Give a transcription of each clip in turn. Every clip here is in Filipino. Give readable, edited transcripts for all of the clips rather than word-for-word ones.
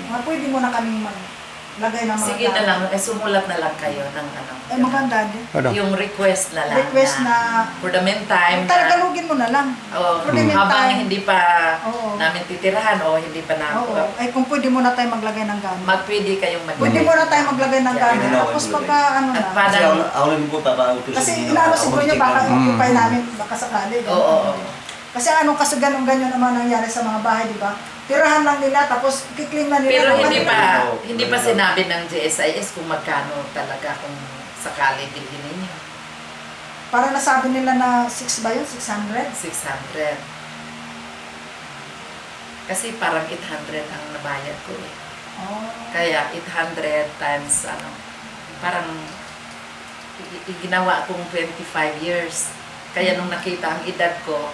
pwede mo na kaming maglagay ng mga Sige na lang, sumulat na lang kayo ng ano. maganda din. Ano? Yung request na lang. Request na for the meantime. Tagalogin mo na lang. Oh, For the meantime. habang hindi pa Oo. namin titirahan o hindi pa na Oo. Ay kung pwede mo na tayo maglagay ng gamit. magpwede kayong Pwede mo na tayo maglagay ng gamit. Pwede na, Tapos pwede. pagka ano na. At para- Kasi ako rin po papautusin Kasi niyo. inaano Ako siguro niya mag-check baka lang. occupy namin baka sakali. ganun. Oo. Kasi ano kasi ganun-ganyan naman nangyari sa mga bahay, di ba? Tirahan lang nila tapos kikling na nila. Pero Naman hindi nila. hindi pa sinabi ng GSIS kung magkano talaga kung sakali bilhin ninyo. Parang nasabi nila na 6 ba yun? 600? 600. Kasi parang 800 ang nabayad ko eh. Oh. Kaya 800 times ano, parang ginawa kong 25 years. Kaya nung nakita ang edad ko,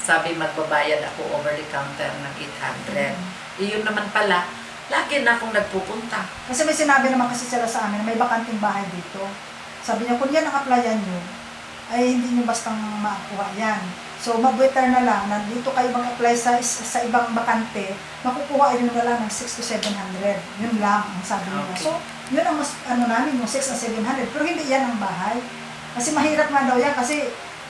sabi magbabayad ako over the counter ng 800. Iyon naman pala, lagi na akong nagpupunta. Kasi may sinabi naman kasi sila sa amin na may bakanting bahay dito. Sabi niya, kung yan ang applyan nyo, ay hindi nyo bastang makuha yan. So, mag-better na lang na dito kayo mag-apply sa ibang bakante, makukuha yun na lang ng 6 to 700. Yun lang ang sabi nila. Okay. So, yun ang mas, ano namin, yung 6 na 700. Pero hindi yan ang bahay. Kasi mahirap nga daw yan kasi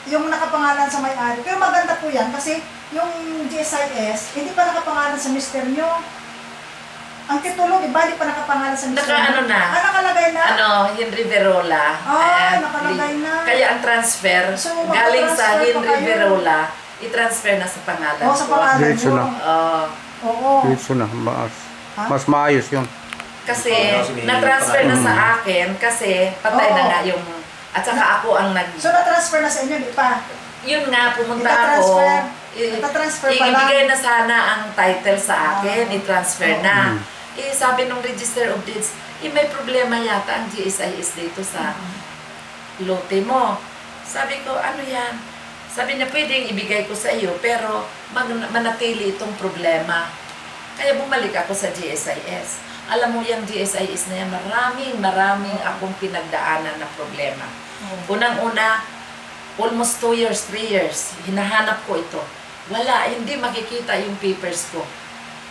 yung nakapangalan sa may-ari. Pero maganda po yan kasi yung GSIS, hindi pa nakapangalan sa mister nyo. Ang titulo, iba, hindi pa nakapangalan sa mister Naka-ano na? Nakalagay na? Ano, Henry Verola. And nakalagay na. Kaya ang transfer, So, galing sa magpa-transfer pa Henry kayo. Verola, i-transfer na sa pangalan Oo, sa pangalan Diretso nyo. na. Oo. Dito na, Ha? mas maayos yun. Kasi Oo, kasi may na-transfer na sa pangalan. akin kasi patay na Oo. nga yung... At saka ako ang nag... So, na-transfer na sa inyo, di pa? Yun nga, pumunta Ita-transfer. ako. Ita-transfer pa lang. Ibigay na sana ang title sa akin, i-transfer na. Mm. Sabi nung Register of Deeds, may problema yata ang GSIS dito sa lote mo. Sabi ko, ano yan? Sabi niya, pwedeng ibigay ko sa iyo, pero manatili itong problema. Kaya bumalik ako sa GSIS. Alam mo yung GSIS na yan, maraming akong pinagdaanan na problema. Unang-una, almost 2 years, 3 years, hinahanap ko ito. Wala, hindi makikita yung papers ko.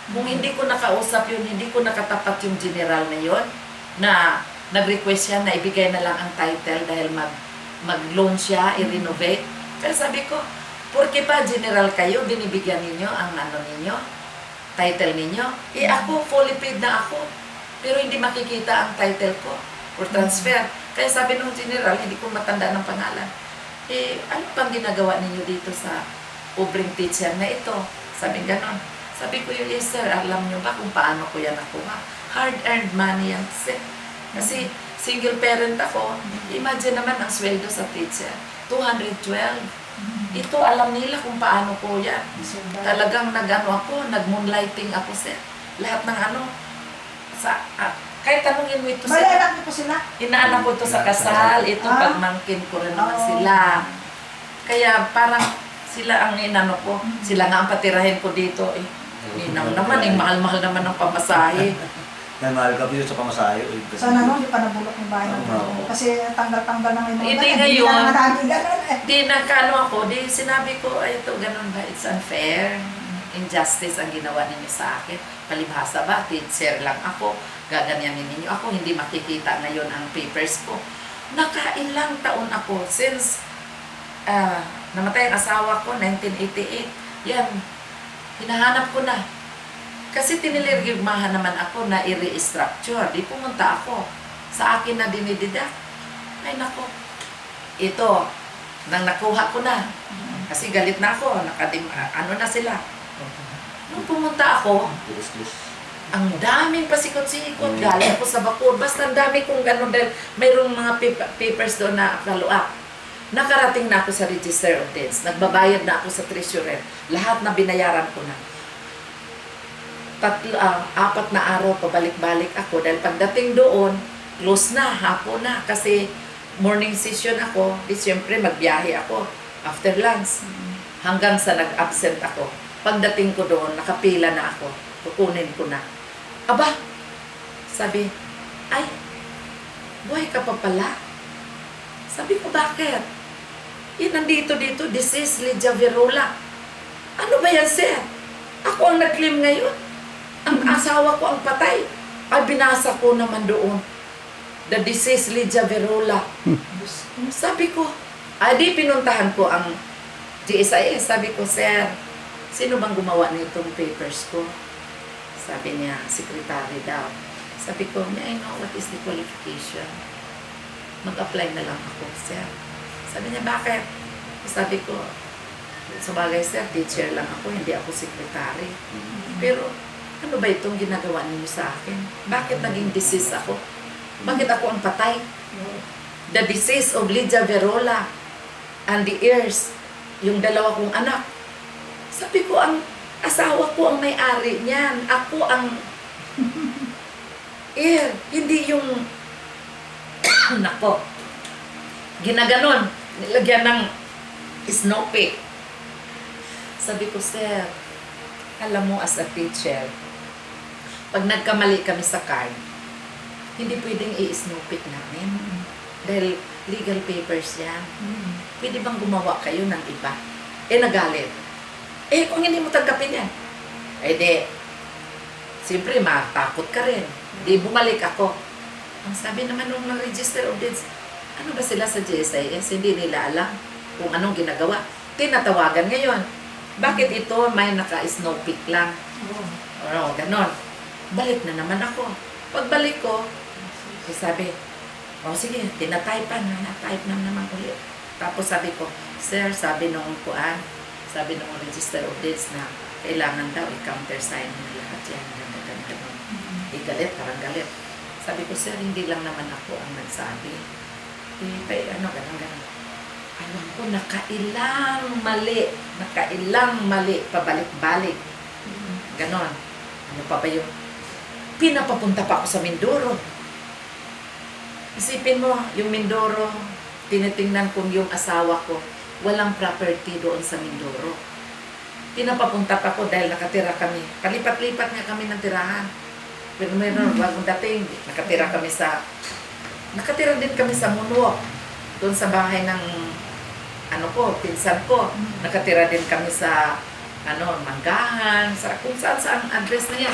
Kung hindi ko nakausap yun, hindi ko nakatapat yung general na yun, na nag-request siya na ibigay na lang ang title dahil mag-loan siya, i-renovate. Pero sabi ko, porque pa general kayo, binibigyan ninyo ang ano ninyo, title ninyo. Ako, fully paid na ako. Pero hindi makikita ang title ko for transfer. Kaya sabi nung general, hindi ko matanda ng pangalan. Ano pang ginagawa ninyo dito sa pobreng teacher na ito? Sabi ganon. Sabi ko yun, yes sir, alam nyo ba kung paano ko yan nakuha? Hard-earned money yan kasi single parent ako. Imagine naman ang sweldo sa teacher, 212. Ito, alam nila kung paano ko yan. Talagang nag-moonlighting ako sir. Lahat ng ano, kahit tanungin mo ito Bali, sir. anak niyo po sila? Inaanak ko ito sa kasal, ito pagmangkin ko rin naman sila. Kaya parang sila ang inano ko, sila nga ang patirahin ko dito eh. Ninang naman, mahal-mahal naman ng pamasahe. Mahal ka po yun sa pamasahe. Sana no, hindi pa nabulok yung bahay ng Oo. Kasi tanggal-tanggal na ngayon. Hindi ngayon. Ganun. Di nagkano ako, di sinabi ko, ay ito ganun ba, it's unfair. Injustice ang ginawa ninyo sa akin. Palibhasa ba, teacher lang ako, gaganyanin ninyo ako, hindi makikita ngayon ang papers ko. Nakailang taon ako, since namatay ang asawa ko, 1988, yan, hinahanap ko na. Kasi tinilirigmahan naman ako na i-restructure. Di pumunta ako. Sa akin na dinididak. Ay nako. Ito, nang nakuha ko na. Kasi galit na ako. Ano na sila. Nung pumunta ako, ang daming pasikot-sikot. Galing ako sa Bacoor. Basta ang dami kong gano'n dahil mayroong mga papers doon na follow-up. Nakarating na ako sa Register of Deeds. Nagbabayad na ako sa treasurer. Lahat na binayaran ko na. 4 na araw pabalik-balik ako. Dahil pagdating doon, close na, hapon na. Kasi morning session ako. Di siyempre magbiyahe ako. After lunch. Hanggang sa nag-absent ako. Pagdating ko doon, nakapila na ako. Kukunin ko na. Aba! Sabi, ay, buhay ka pa pala? Sabi ko, bakit? Nandito, this is Lydia Verola. Ano ba yan, sir? Ako ang nag-claim ngayon. Ang asawa ko ang patay. Ay, binasa ko naman doon. The deceased Lydia Verola. Sabi ko, di pinuntahan ko ang GSIS. Sabi ko, sir, sino bang gumawa nitong papers ko? Sabi niya, secretary daw. Sabi ko, may I know what is the qualification? Mag-apply na lang ako, sir. Sabi niya, bakit? Sabi ko, sa bagay, sir, teacher lang ako, hindi ako secretary. Pero, ano ba itong ginagawa ninyo sa akin? Bakit naging deceased ako? Bakit ako ang patay? The deceased of Lydia Verola and the heirs, yung dalawa kong anak. Sabi ko, ang asawa ko ang may-ari niyan. Ako ang heir. Hindi yung nako. Ginaganon. Nilagyan ng Snoopy. Sabi ko, sir, alam mo as a teacher, pag nagkamali kami sa card, hindi pwedeng i-snoopik namin. Dahil legal papers yan. Pwede bang gumawa kayo ng iba? Nagalit. Kung hindi mo tanggapin yan, di, siyempre matakot ka rin. Di, bumalik ako. Ang sabi naman nung register of deeds, ano ba sila sa GSIS? Hindi nila alam kung anong ginagawa. Tinatawagan ngayon. Bakit ito may naka-snoopik lang? Ganon. Balik na naman ako. Pagbalik ko, sabi, sige, tinatay pa na, na-type na naman ulit. Tapos sabi ko, sir, sabi nung register of deeds na kailangan daw i-countersign mo lahat yan. Ganon. Galit, parang galit. Sabi ko, sir, hindi lang naman ako ang nagsabi. Ganon. Alam ko, nakailang mali, pabalik-balik. Ganon. Ano pa ba yung pinapapunta pa ako sa Mindoro. Isipin mo, yung Mindoro, tinitingnan kong yung asawa ko, walang property doon sa Mindoro. Pinapapunta pa ko dahil nakatira kami. Palipat-lipat nga kami ng tirahan. Pero meron, bagong dating, nakatira din kami sa Munwok. Doon sa bahay ng pinsan ko. Nakatira din kami sa Manggahan, sa kung saan ang address na yan.